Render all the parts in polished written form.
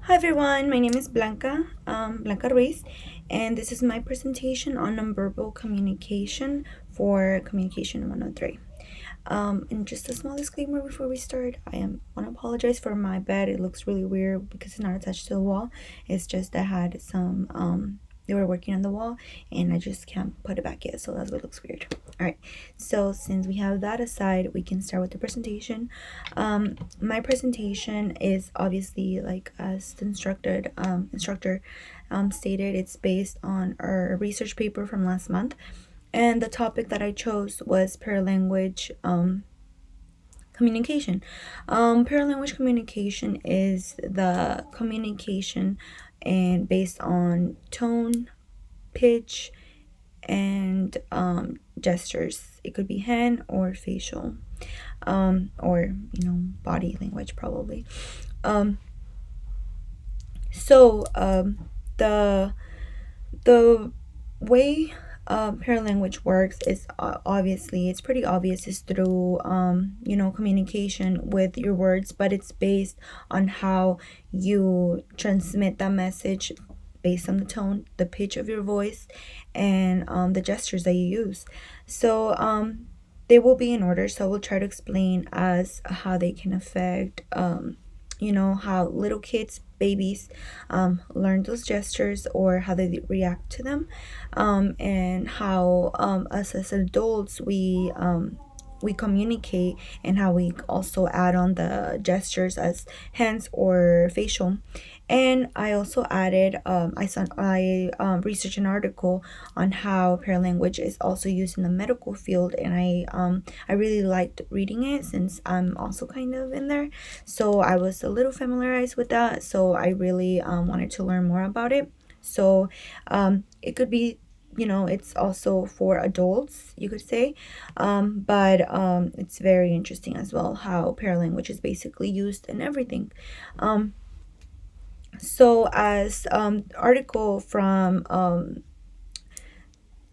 Hi everyone, my name is Blanca Ruiz, and this is my presentation on nonverbal communication for Communication 103. And just a small disclaimer before we start, want to apologize for my bed. It looks really weird because it's not attached to the wall. It's just I had some they were working on the wall and I just can't put it back yet, so that's what looks weird. All right, so since we have that aside, we can start with the presentation. My presentation is obviously, like as the instructor stated, it's based on our research paper from last month, and the topic that I chose was paralanguage communication. Paralanguage communication is the communication and based on tone, pitch, and gestures. It could be hand or facial, or body language probably. The the way paralanguage works is obviously it's pretty obvious, is through communication with your words, but it's based on how you transmit that message based on the tone, the pitch of your voice, and the gestures that you use. So they will be in order, so we'll try to explain as how they can affect how little kids, babies, learn those gestures or how they react to them, and how us as adults we communicate, and how we also add on the gestures as hands or facial. And I also added, I researched an article on how paralanguage is also used in the medical field, and I really liked reading it since I'm also kind of in there, so I was a little familiarized with that. So I really wanted to learn more about it. So it could be, it's also for adults, you could say, but it's very interesting as well how paralanguage is basically used in everything. So as article from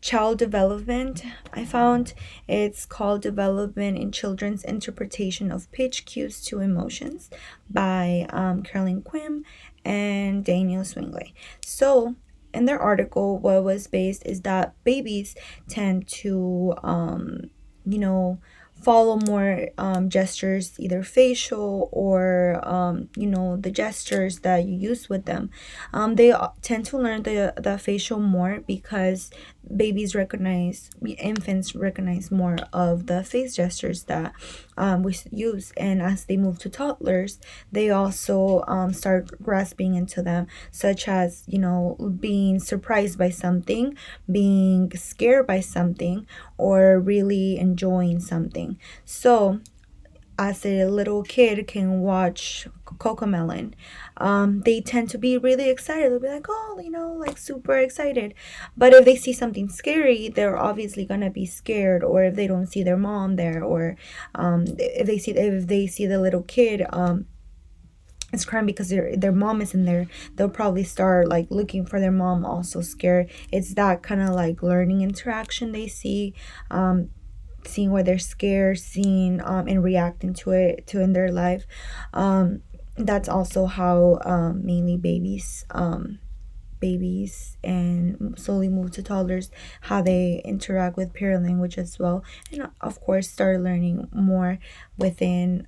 child development, I found, it's called Development in Children's Interpretation of Pitch Cues to Emotions by Carolyn Quim and Daniel Swingley. So in their article, what was based is that babies tend to follow more gestures, either facial or the gestures that you use with them. They tend to learn the facial more because infants recognize more of the face gestures that we use, and as they move to toddlers, they also start grasping into them, such as being surprised by something, being scared by something, or really enjoying something. So as a little kid can watch Cocomelon, they tend to be really excited. They'll be like, oh, like super excited. But if they see something scary, they're obviously gonna be scared. Or if they don't see their mom there, or if they see the little kid is crying because their mom is in there, they'll probably start like looking for their mom, also scared. It's that kind of like learning interaction they see, seeing where they're scared, seeing and reacting to it in their life. That's also how mainly babies and slowly move to toddlers, how they interact with paralanguage as well, and of course start learning more within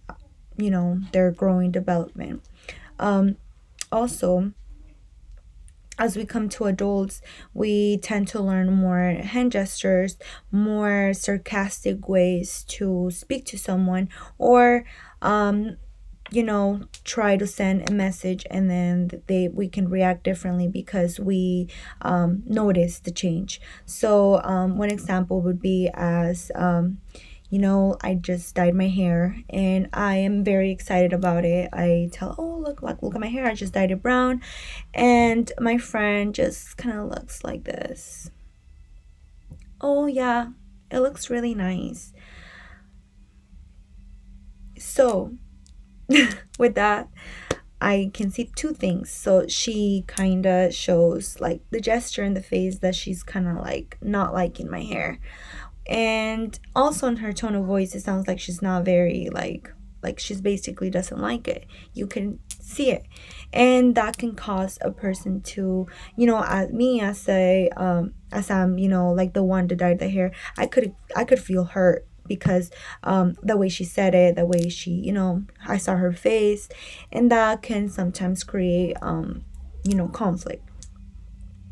their growing development. Also, as we come to adults, we tend to learn more hand gestures, more sarcastic ways to speak to someone, or try to send a message, and then we can react differently because we notice the change. So one example would be as I just dyed my hair and I am very excited about it. I tell, oh, look at my hair, I just dyed it brown. And my friend just kind of looks like this. Oh yeah, it looks really nice. So with that, I can see two things. So she kind of shows like the gesture in the face that she's kind of like not liking my hair. And also in her tone of voice, it sounds like she's not very like she's basically doesn't like it. You can see it. And that can cause a person to, as me, as I'm, like the one that dyed the hair, I could feel hurt because the way she said it, the way she, I saw her face, and that can sometimes create conflict,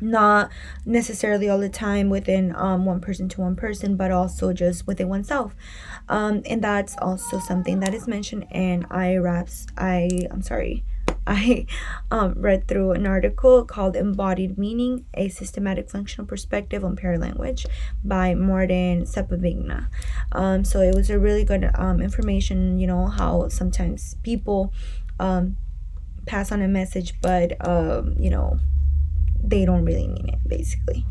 not necessarily all the time within one person to one person, but also just within oneself. And that's also something that is mentioned in I'm sorry, I read through an article called Embodied Meaning, a Systematic Functional Perspective on Paralanguage by Martin Sepavigna. So it was a really good information, how sometimes people pass on a message, but they don't really mean it, basically.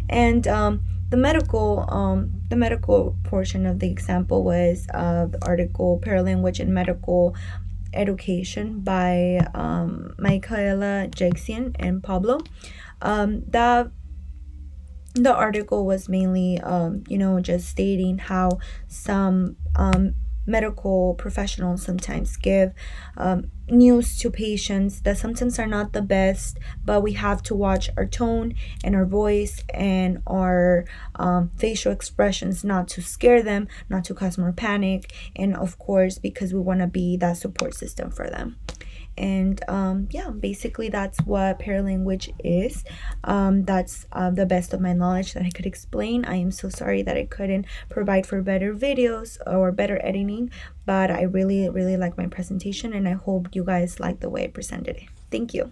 And the medical portion of the example was the article Paralanguage and Medical Education by Michaela Jackson and Pablo. That the article was mainly just stating how some medical professionals sometimes give news to patients that sometimes are not the best, but we have to watch our tone and our voice and our facial expressions not to scare them, not to cause more panic, and of course because we want to be that support system for them. And yeah, basically that's what paralanguage is. That's the best of my knowledge that I could explain. I am so sorry that I couldn't provide for better videos or better editing, but I really like my presentation, and I hope you guys like the way I presented it. Thank you.